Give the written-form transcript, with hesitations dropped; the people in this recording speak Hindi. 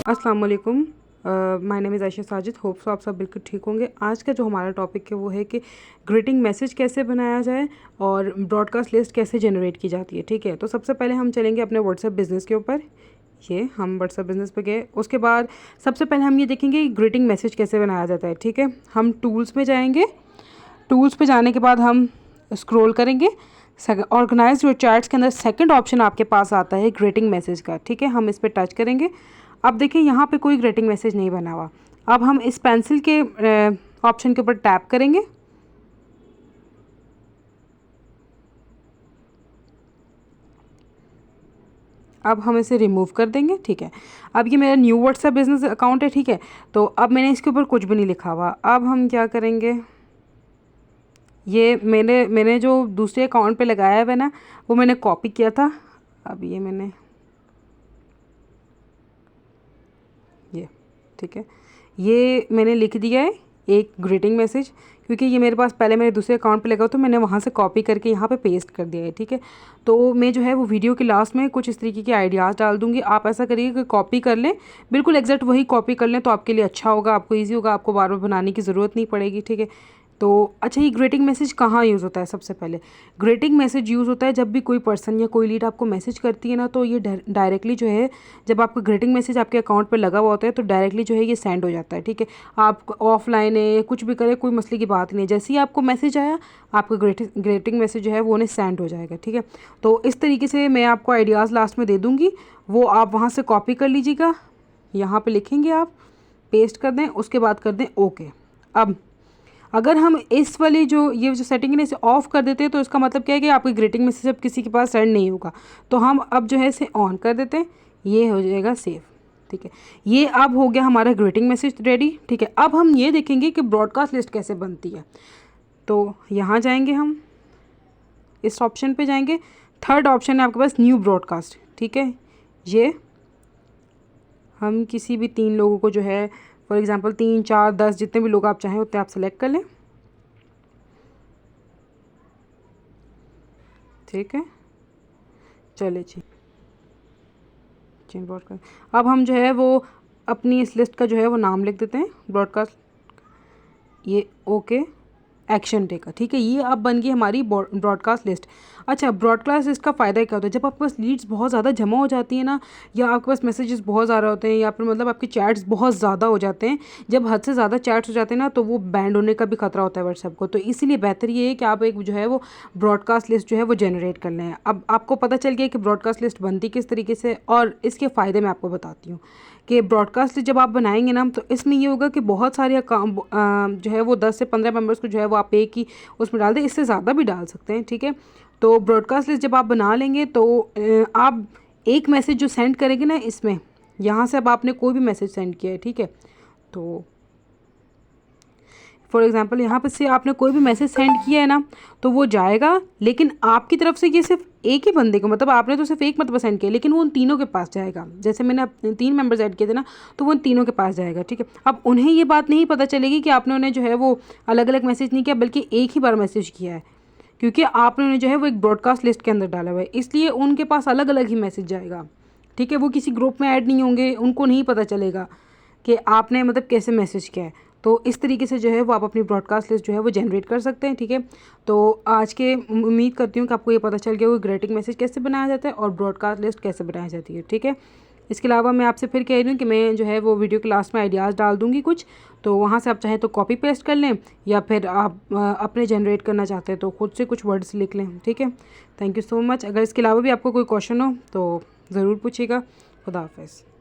अस्सलाम वालेकुम। My name is Ayesha Sajid. Hope so आप सब बिल्कुल ठीक होंगे। आज का जो हमारा टॉपिक है वो है कि ग्रीटिंग मैसेज कैसे बनाया जाए और ब्रॉडकास्ट लिस्ट कैसे जनरेट की जाती है। ठीक है, तो सबसे पहले हम चलेंगे अपने व्हाट्सएप बिज़नेस के ऊपर। ये हम व्हाट्सएप बिज़नेस पे गए, उसके बाद सबसे पहले हम ये देखेंगे ग्रीटिंग मैसेज कैसे बनाया जाता है। ठीक है, हम टूल्स में जाएंगे। टूल्स पे जाने के बाद हम स्क्रॉल करेंगे। ऑर्गेनाइज योर चैट्स के अंदर सेकंड ऑप्शन आपके पास आता है ग्रीटिंग मैसेज का। ठीक है, हम इस पर टच करेंगे। अब देखिए यहाँ पे कोई ग्रीटिंग मैसेज नहीं बना हुआ। अब हम इस पेंसिल के ऑप्शन के ऊपर टैप करेंगे। अब हम इसे रिमूव कर देंगे। ठीक है, अब ये मेरा न्यू व्हाट्सएप बिजनेस अकाउंट है। ठीक है, तो अब मैंने इसके ऊपर कुछ भी नहीं लिखा हुआ। अब हम क्या करेंगे, ये मैंने जो दूसरे अकाउंट पे लगाया हुआ है ना, वो मैंने कॉपी किया था। अब ये मैंने ठीक है, ये मैंने लिख दिया है एक ग्रीटिंग मैसेज, क्योंकि ये मेरे पास पहले मेरे दूसरे अकाउंट पे लगा, तो मैंने वहाँ से कॉपी करके यहाँ पे पेस्ट कर दिया है। ठीक है, तो मैं जो है वो वीडियो के लास्ट में कुछ इस तरीके के आइडियाज़ डाल दूँगी। आप ऐसा करिए कि कॉपी कर लें, बिल्कुल एग्जैक्ट वही कॉपी कर लें, तो आपके लिए अच्छा होगा, आपको ईजी होगा, आपको बार बार बनाने की ज़रूरत नहीं पड़ेगी। ठीक है, तो अच्छा, ये ग्रीटिंग मैसेज कहाँ यूज़ होता है? सबसे पहले ग्रीटिंग मैसेज यूज़ होता है जब भी कोई पर्सन या कोई लीड आपको मैसेज करती है ना, तो ये डायरेक्टली जो है, जब आपका ग्रीटिंग मैसेज आपके अकाउंट पर लगा हुआ होता है तो डायरेक्टली जो है ये सेंड हो जाता है। ठीक है, आप ऑफलाइन है, कुछ भी करें, कोई मसले की बात नहीं है, जैसे ही आपको मैसेज आया आपका ग्रीटिंग मैसेज जो है वो उन्हें सेंड हो जाएगा। ठीक है, तो इस तरीके से मैं आपको आइडियाज़ लास्ट में दे दूँगी, वो आप वहाँ से कॉपी कर लीजिएगा, यहाँ पर लिखेंगे, आप पेस्ट कर दें, उसके बाद कर दें ओके। अब अगर हम इस वाली ये जो सेटिंग है ना, इसे ऑफ़ कर देते हैं, तो इसका मतलब क्या है कि आपकी ग्रीटिंग मैसेज अब किसी के पास सेंड नहीं होगा। तो हम अब जो है इसे ऑन कर देते हैं, ये हो जाएगा सेव। ठीक है, ये अब हो गया हमारा ग्रीटिंग मैसेज रेडी। ठीक है, अब हम ये देखेंगे कि ब्रॉडकास्ट लिस्ट कैसे बनती है। तो यहाँ जाएंगे, हम इस ऑप्शन पे जाएंगे। थर्ड ऑप्शन है आपके पास न्यू ब्रॉडकास्ट। ठीक है, ये हम किसी भी 3 लोगों को जो है, फॉर एग्ज़ाम्पल 3, 4, 10, जितने भी लोग आप चाहें उतने आप सेलेक्ट कर लें। ठीक है, चले जी, चेंज ब्रॉडकास्ट। अब हम जो है वो अपनी इस लिस्ट का जो है वो नाम लिख देते हैं, ब्रॉडकास्ट, ये ओके, एक्शन टेकर। ठीक है, ये अब बन गई हमारी ब्रॉडकास्ट लिस्ट। अच्छा, ब्रॉडकास्ट लिस्ट का फ़ायदा क्या होता है? जब आपके पास लीड्स बहुत ज़्यादा जमा हो जाती है ना, या आपके पास मैसेजेस बहुत ज़्यादा होते हैं, या फिर मतलब आपके चैट्स बहुत ज़्यादा हो जाते हैं, जब हद से ज़्यादा चैट्स हो जाते हैं ना, तो वो बैंड होने का भी खतरा होता है व्हाट्सएप को। तो इसीलिए बेहतर ये है कि आप एक जो है वो ब्रॉडकास्ट लिस्ट जो है वो जनरेट कर लें। अब आपको पता चल गया कि ब्रॉडकास्ट लिस्ट बनती किस तरीके से, और इसके फ़ायदे मैं आपको बताती हूँ कि ब्रॉडकास्ट जब आप बनाएंगे ना, तो इसमें ये होगा कि बहुत सारे जो है वो 10 से 15 मेंबर्स को जो है वो आप एक ही उसमें डाल दें, इससे ज़्यादा भी डाल सकते हैं। ठीक है, तो ब्रॉडकास्ट लिस्ट जब आप बना लेंगे, तो आप एक मैसेज जो सेंड करेंगे ना, इसमें यहाँ से अब आपने कोई भी मैसेज सेंड किया है, ठीक है, तो फॉर एग्ज़ाम्पल यहाँ पर से आपने कोई भी मैसेज सेंड किया है ना, तो वो जाएगा, लेकिन आपकी तरफ से ये सिर्फ एक ही बंदे को, मतलब आपने तो सिर्फ एक मतलब सेंड किया, लेकिन वो उन तीनों के पास जाएगा। जैसे मैंने 3 मेंबर्स ऐड किए थे ना, तो वो उन तीनों के पास जाएगा। ठीक है, अब उन्हें ये बात नहीं पता चलेगी कि आपने उन्हें जो है वो अलग अलग मैसेज नहीं किया, बल्कि एक ही बार मैसेज किया है, क्योंकि आपने उन्हें जो है वो एक ब्रॉडकास्ट लिस्ट के अंदर डाला हुआ है, इसलिए उनके पास अलग अलग ही मैसेज जाएगा। ठीक है, वो किसी ग्रुप में ऐड नहीं होंगे, उनको नहीं पता चलेगा कि आपने मतलब कैसे मैसेज किया है। तो इस तरीके से जो है वो आप अपनी ब्रॉडकास्ट लिस्ट जो है वो जनरेट कर सकते हैं। ठीक है, तो आज के उम्मीद करती हूँ कि आपको ये पता चल गया वो ग्रीटिंग मैसेज कैसे बनाया जाता है और ब्रॉडकास्ट लिस्ट कैसे बनाई जाती है। ठीक है, इसके अलावा मैं आपसे फिर कह रही हूँ कि मैं जो है वो वीडियो के लास्ट में आइडियाज़ डाल दूँगी कुछ, तो वहाँ से आप चाहें तो कॉपी पेस्ट कर लें, या फिर आप अपने जनरेट करना चाहते हैं तो खुद से कुछ वर्ड्स लिख लें। ठीक है, थैंक यू सो मच। अगर इसके अलावा भी आपको कोई क्वेश्चन हो तो ज़रूर पूछिएगा। खुदा हाफिज़।